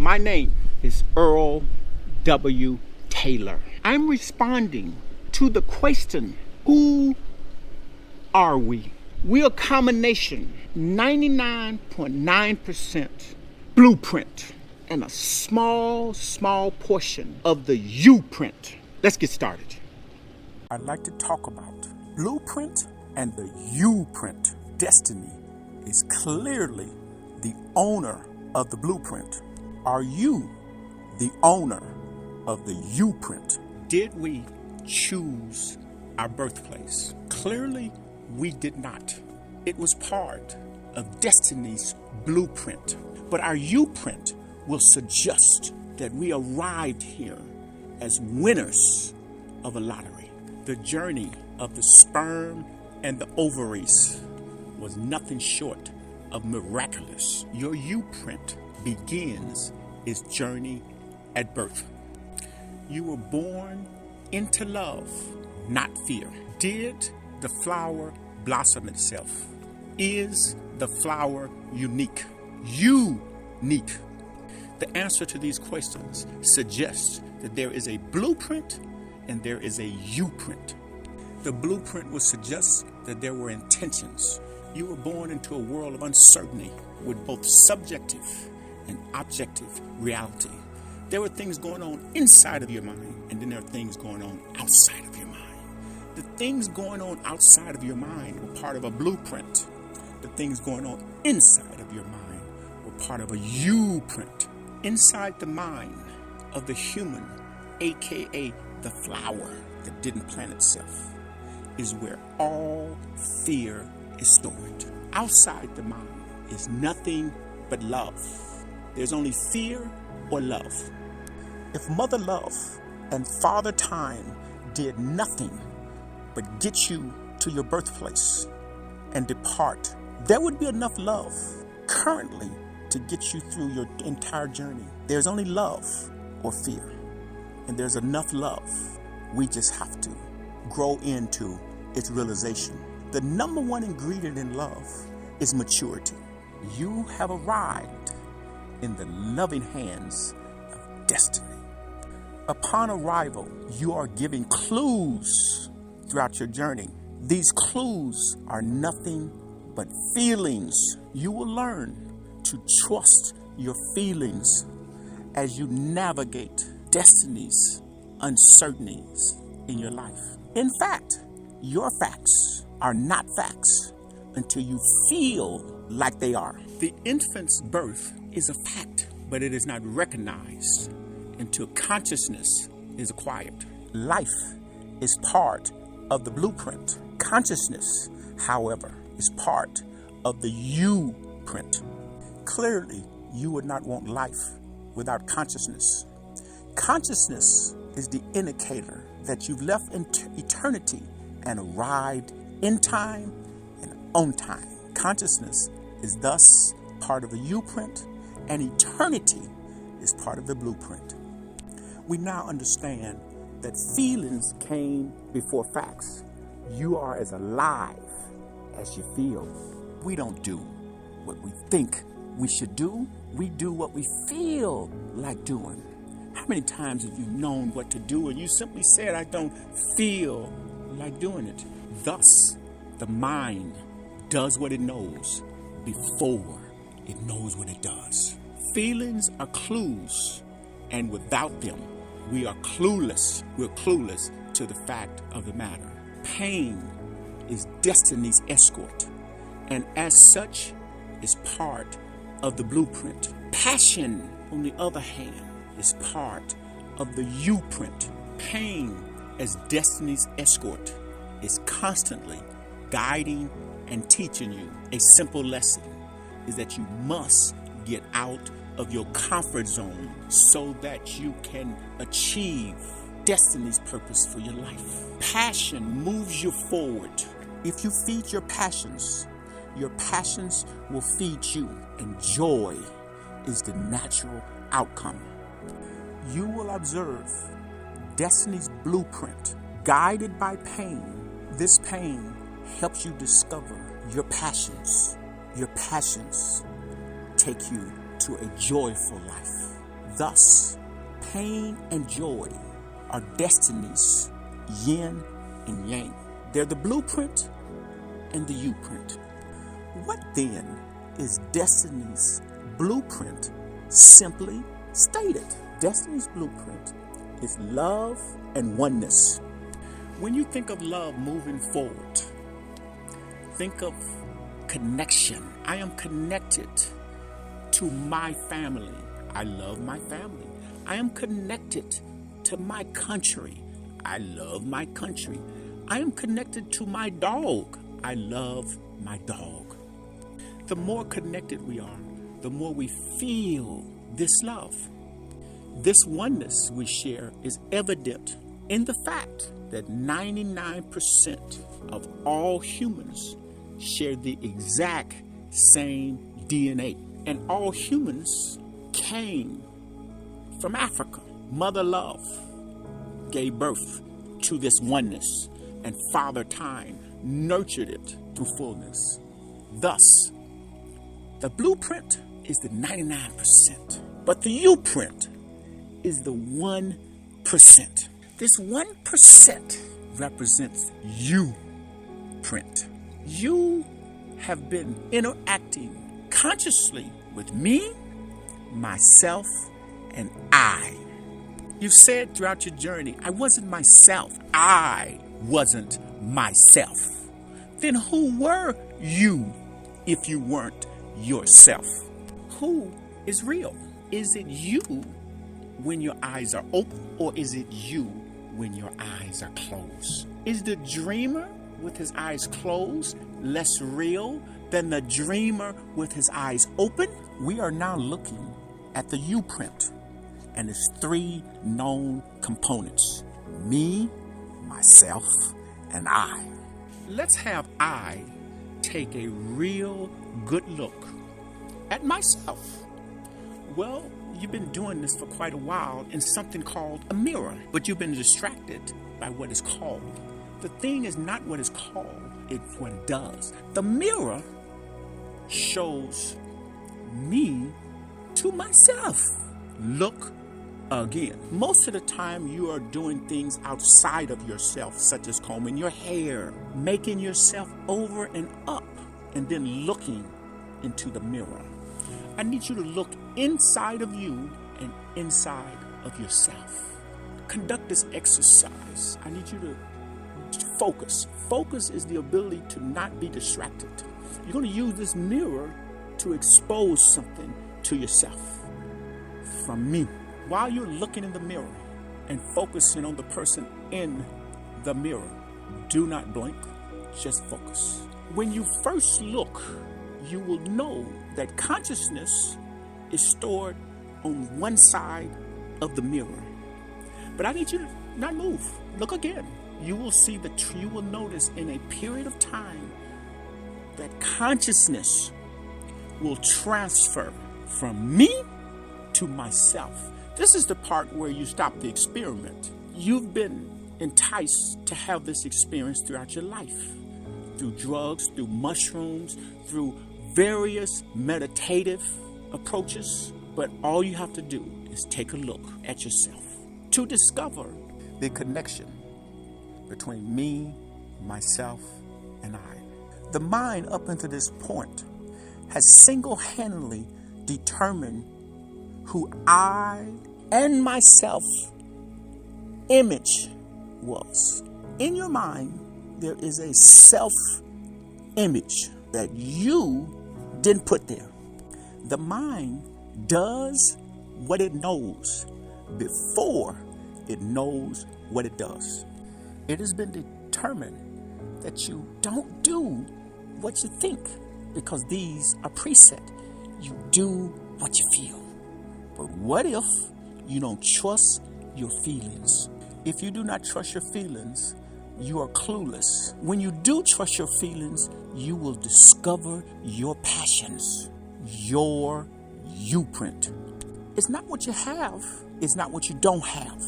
My name is Earl W Taylor. I'm responding to the question, who are we? We're a combination, 99.9% blueprint and a small portion of the YOUprint. Let's get started. I'd like to talk about blueprint and the YOUprint. Destiny is clearly the owner of the blueprint. Are you the owner of the YOUprint? Did we choose our birthplace? Clearly, we did not. It was part of Destiny's blueprint. But our YOUprint will suggest that we arrived here as winners of a lottery. The journey of the sperm and the ovaries was nothing short of miraculous. Your YOUprint begins its journey at birth. You were born into love, not fear. Did the flower blossom itself? Is the flower unique? Unique. The answer to these questions suggests that there is a blueprint and there is a YOUprint. The blueprint would suggest that there were intentions. You were born into a world of uncertainty with both subjective and objective reality. There were things going on inside of your mind, and then there are things going on outside of your mind. The things going on outside of your mind were part of a blueprint. The things going on inside of your mind were part of a YOUprint. Inside the mind of the human, aka the flower that didn't plant itself, is where all fear is stored. Outside the mind is nothing but love. There's only fear or love. If Mother Love and Father Time did nothing but get you to your birthplace and depart, there would be enough love currently to get you through your entire journey. There's only love or fear. And there's enough love. We just have to grow into its realization. The number one ingredient in love is maturity. You have arrived in the loving hands of destiny. Upon arrival, you are given clues throughout your journey. These clues are nothing but feelings. You will learn to trust your feelings as you navigate destiny's uncertainties in your life. In fact, your facts are not facts until you feel like they are. The infant's birth is a fact, but it is not recognized until consciousness is acquired. Life is part of the blueprint. Consciousness, however, is part of the YOUprint. Clearly, you would not want life without consciousness. Consciousness is the indicator that you've left eternity and arrived in time and on time. Consciousness is thus part of the YOUprint, and eternity is part of the blueprint. We now understand that feelings came before facts. You are as alive as you feel. We don't do what we think we should do. We do what we feel like doing. How many times have you known what to do and you simply said, I don't feel like doing it? Thus, the mind does what it knows before it knows what it does. Feelings are clues, and without them, we are clueless. We're clueless to the fact of the matter. Pain is destiny's escort, and as such is part of the blueprint. Passion, on the other hand, is part of the YOUprint. Pain as destiny's escort is constantly guiding and teaching you. A simple lesson is that you must get out of your comfort zone so that you can achieve destiny's purpose for your life. Passion moves you forward. If you feed your passions will feed you, and joy is the natural outcome. You will observe destiny's blueprint guided by pain. This pain helps you discover your passions. Your passions take you to a joyful life. Thus, pain and joy are destiny's yin and yang. They're the blueprint and the YOUprint. What then is destiny's blueprint? Simply stated, destiny's blueprint is love and oneness. When you think of love moving forward, think of connection. I am connected to my family. I love my family. I am connected to my country. I love my country. I am connected to my dog. I love my dog. The more connected we are, the more we feel this love. This oneness we share is evident in the fact that 99% of all humans share the exact same DNA. And all humans came from Africa. Mother Love gave birth to this oneness, and Father Time nurtured it through fullness. Thus, the blueprint is the 99%, but the YOUprint is the 1%. This 1% represents YOUprint. You have been interacting consciously with me, myself, and I. You've said throughout your journey, I wasn't myself. I wasn't myself. Then who were you if you weren't yourself? Who is real? Is it you when your eyes are open, or is it you when your eyes are closed? Is the dreamer with his eyes closed less real than the dreamer with his eyes open? We are now looking at the YOUprint and its three known components: me, myself, and I. Let's have I take a real good look at myself. Well, you've been doing this for quite a while in something called a mirror, but you've been distracted by what is called. The thing is not what it's called, it's what it does. The mirror shows me to myself. Look again. Most of the time you are doing things outside of yourself, such as combing your hair, making yourself over and up, and then looking into the mirror. I need you to look inside of you and inside of yourself. Conduct this exercise. I need you to focus. Focus is the ability to not be distracted. You're going to use this mirror to expose something to yourself from me. While you're looking in the mirror and focusing on the person in the mirror, do not blink, just focus. When you first look, you will know that consciousness is stored on one side of the mirror. But I need you to not move. Look again. You will see you will notice in a period of time that consciousness will transfer from me to myself. This is the part where you stop the experiment. You've been enticed to have this experience throughout your life, through drugs, through mushrooms, through various meditative approaches. But all you have to do is take a look at yourself to discover the connection between me, myself, and I. The mind up until this point has single-handedly determined who I and myself image was. In your mind, there is a self-image that you didn't put there. The mind does what it knows before it knows what it does. It has been determined that you don't do what you think, because these are preset. You do what you feel. But what if you don't trust your feelings? If you do not trust your feelings, you are clueless. When you do trust your feelings, you will discover your passions, your YOUprint. It's not what you have. It's not what you don't have.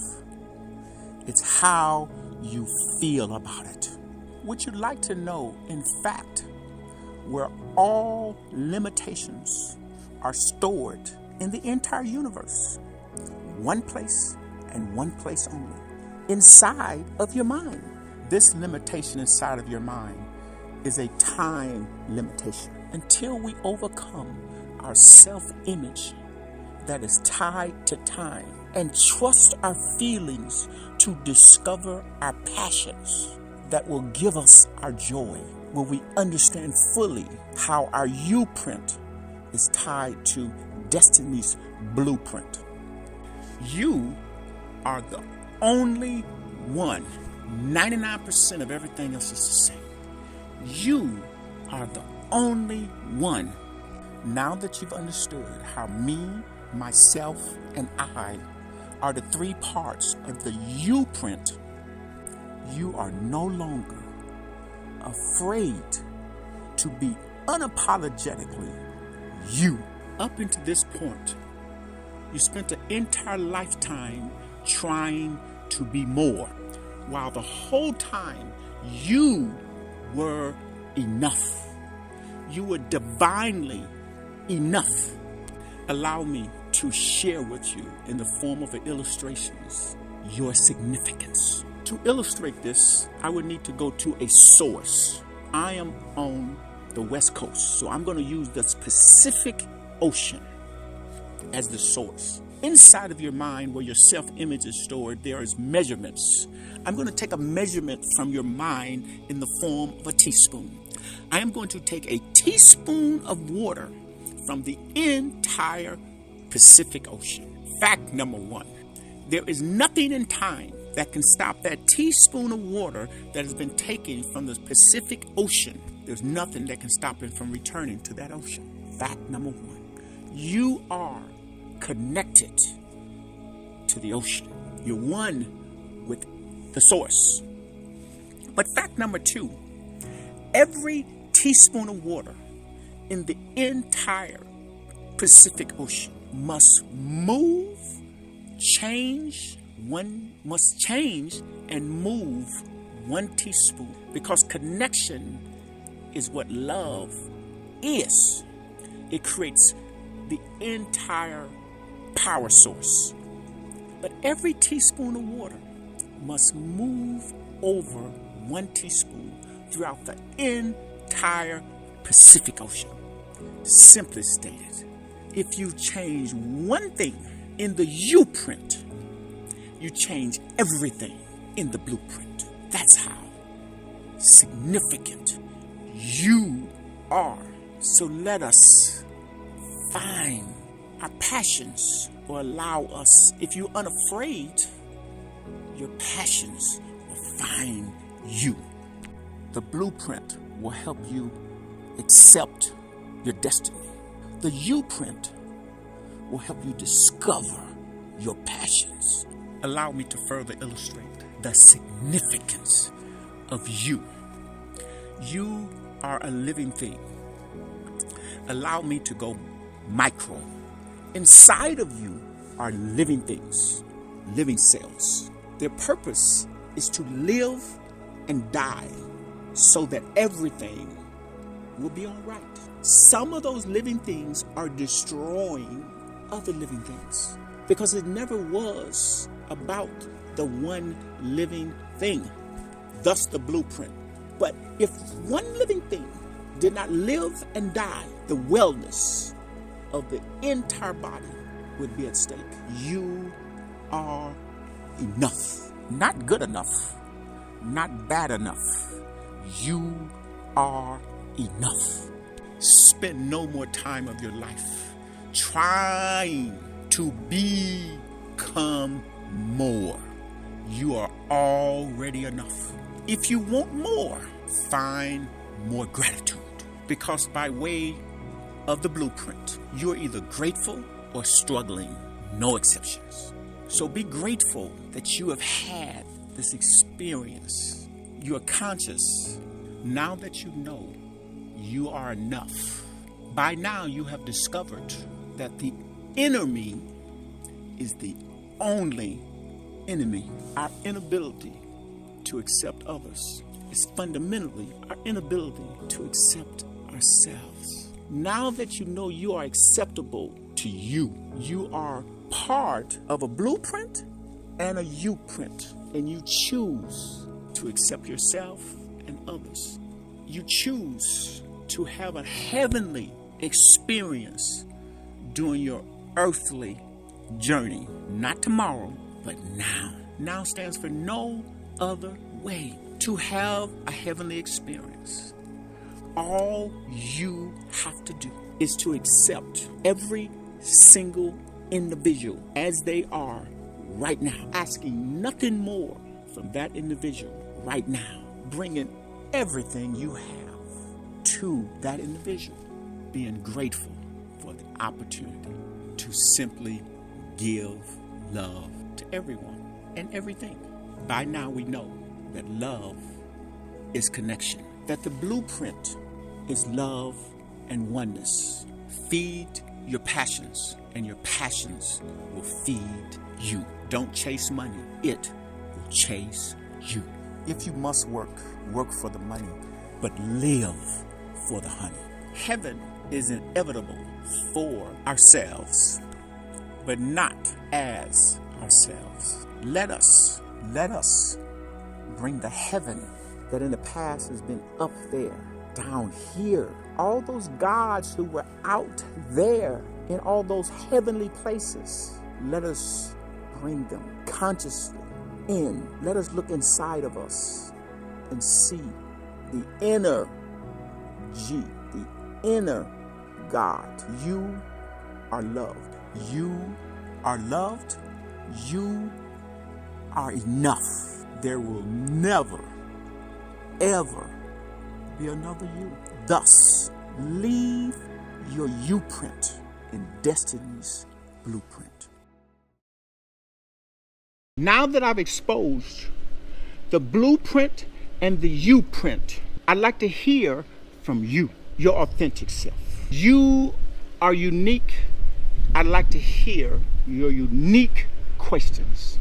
It's how you feel about it. Would you like to know, in fact, where all limitations are stored in the entire universe? one place and one place only, inside of your mind. This limitation inside of your mind is a time limitation. Until we overcome our self-image that is tied to time and trust our feelings to discover our passions that will give us our joy, when we understand fully how our YOUprint is tied to destiny's blueprint. You are the only one. 99% of everything else is the same. You are the only one. Now that you've understood how me, myself, and I are the three parts of the YOUprint, you are no longer afraid to be unapologetically you. Up until this point, you spent an entire lifetime trying to be more, while the whole time you were enough. You were divinely enough. Allow me to share with you in the form of illustrations your significance. To illustrate this, I would need to go to a source. I am on the West Coast, so I'm going to use the Pacific Ocean as the source. Inside of your mind, where your self-image is stored, there is measurements. I'm going to take a measurement from your mind in the form of a teaspoon. I am going to take a teaspoon of water from the entire Pacific Ocean. Fact number one, there is nothing in time that can stop that teaspoon of water that has been taken from the Pacific Ocean. There's nothing that can stop it from returning to that ocean. Fact number one, you are connected to the ocean. You're one with the source. But fact number two, every teaspoon of water in the entire Pacific Ocean must change and move one teaspoon, because connection is what love is. It creates the entire power source. But every teaspoon of water must move over one teaspoon throughout the entire Pacific Ocean. Simply stated, if you change one thing in the YOUprint, you change everything in the blueprint. That's how significant you are. So let us find our passions, or allow us, if you're unafraid, your passions will find you. The blueprint will help you accept your destiny. The YOUprint will help you discover your passions. Allow me to further illustrate the significance of you. You are a living thing. Allow me to go micro. Inside of you are living things, living cells. Their purpose is to live and die so that everything will be all right. Some of those living things are destroying other living things, because it never was about the one living thing, thus the blueprint. But if one living thing did not live and die, the wellness of the entire body would be at stake. You are enough. Not good enough, not bad enough. You are enough. Spend no more time of your life trying to become more. You are already enough. If you want more, find more gratitude, because by way of the blueprint, you're either grateful or struggling, no exceptions. So be grateful that you have had this experience. You are conscious. Now that you know you are enough, by now you have discovered that the enemy is the only enemy. Our inability to accept others is fundamentally our inability to accept ourselves. Now that you know you are acceptable to you, you are part of a blueprint and a YOUprint, and you choose to accept yourself and others. You choose to have a heavenly experience during your earthly journey. Not tomorrow, but now. Now stands for no other way. To have a heavenly experience, all you have to do is to accept every single individual as they are right now, asking nothing more from that individual right now, bringing everything you have to that individual, being grateful for the opportunity to simply give love to everyone and everything. By now we know that love is connection, that the blueprint is love and oneness. Feed your passions, and your passions will feed you. Don't chase money, it will chase you. If you must work, work for the money, but live for the honey. Heaven is inevitable for ourselves, but not as ourselves. Let us bring the heaven that in the past has been up there, down here. All those gods who were out there in all those heavenly places, let us bring them consciously in. Let us look inside of us and see the inner G, the inner God. You are loved. You are loved. You are enough. There will never, ever be another you. Thus, leave your YOUprint in destiny's blueprint. Now that I've exposed the blueprint and the YOUprint, I'd like to hear from you, your authentic self. You are unique. I'd like to hear your unique questions.